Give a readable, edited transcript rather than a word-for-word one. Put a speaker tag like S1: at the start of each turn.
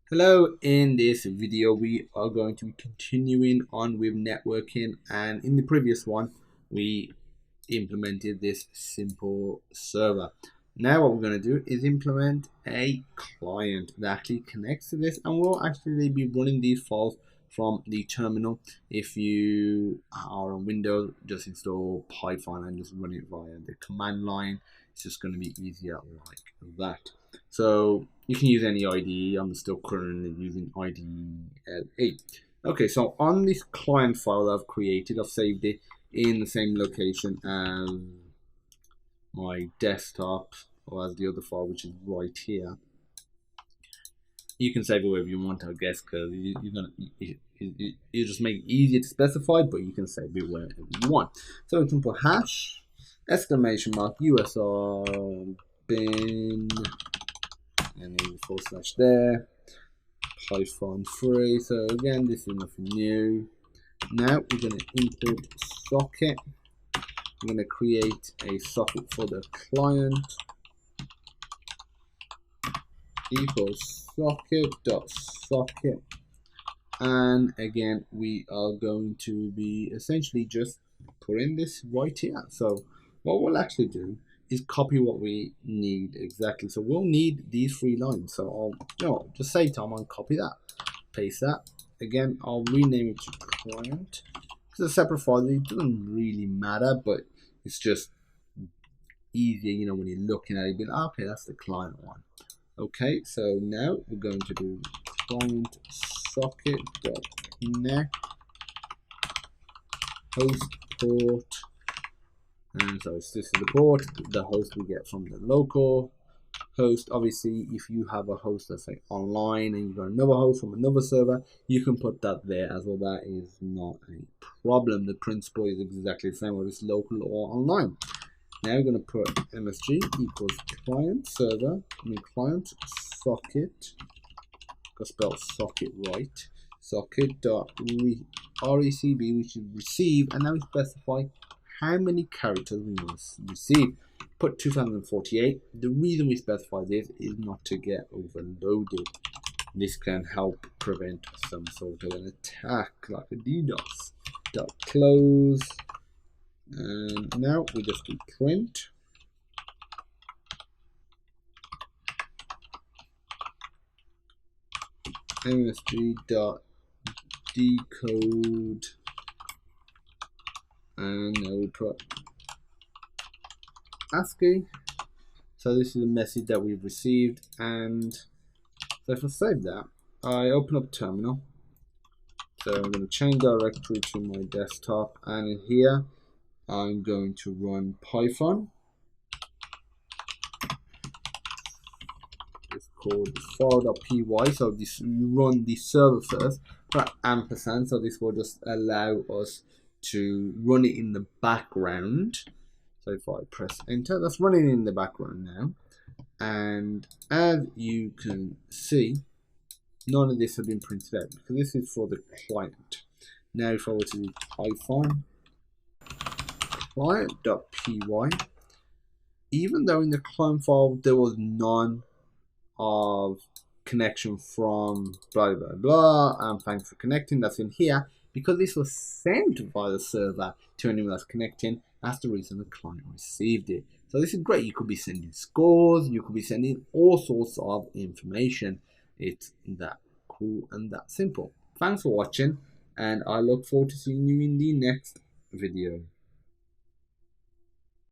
S1: Hello, in this video we are going to be continuing on with networking, and in the previous one we implemented this simple server. Now what we're going to do is implement a client that actually connects to this, and we'll actually be running these files from the terminal. If you are on Windows, just install Python and just run it via the command line. It's just going to be easier like that. So you can use any IDE. I'm still currently using IDE 8. Okay, so on this client file I've created, I've saved it in the same location as my desktop, or as the other file, which is right here. You can save it wherever you want, I guess, because you just make it easier to specify, but you can save it wherever you want. So we can put hash exclamation mark USR bin and then / there, Python 3. So again, this is nothing new. Now we're going to import socket. I'm going to create a socket for the client equals socket.socket, and again we are going to be essentially just putting this right here. So what we'll actually do is copy what we need exactly. So we'll need these 3 lines. So I'll just say to Tom, copy that, paste that. Again, I'll rename it to client. It's a separate file. It doesn't really matter, but it's just easier, when you're looking at it, be like, okay, that's the client one. Okay, so now we're going to do client socket.connect host port. And so this is the port, the host we get from the local host. Obviously, if you have a host that's like online and you've got another host from another server, you can put that there as well. That is not a problem. The principle is exactly the same whether it's local or online. Now we're going to put msg equals client server, client socket, got to spell socket right, socket.recb, which is receive, and now we specify how many characters we must receive. Put 2048. The reason we specify this is not to get overloaded. This can help prevent some sort of an attack like a DDoS. Close. And now we just do print. msg.decode, and now we put ASCII. So this is a message that we've received, and so if I save that, I open up terminal. So I'm going to change directory to my desktop, and in here I'm going to run Python. It's called file.py. So this, you run the server first, put ampersand, so this will just allow us to run it in the background. So if I press enter, that's running in the background now. And as you can see, none of this has been printed out because this is for the client. Now if I were to do Python client.py, even though in the client file there was none of connection from blah blah blah, and thanks for connecting, that's in here, because this was sent via the server to anyone that's connecting, that's the reason the client received it. So this is great. You could be sending scores, you could be sending all sorts of information. It's that cool and that simple. Thanks for watching, and I look forward to seeing you in the next video.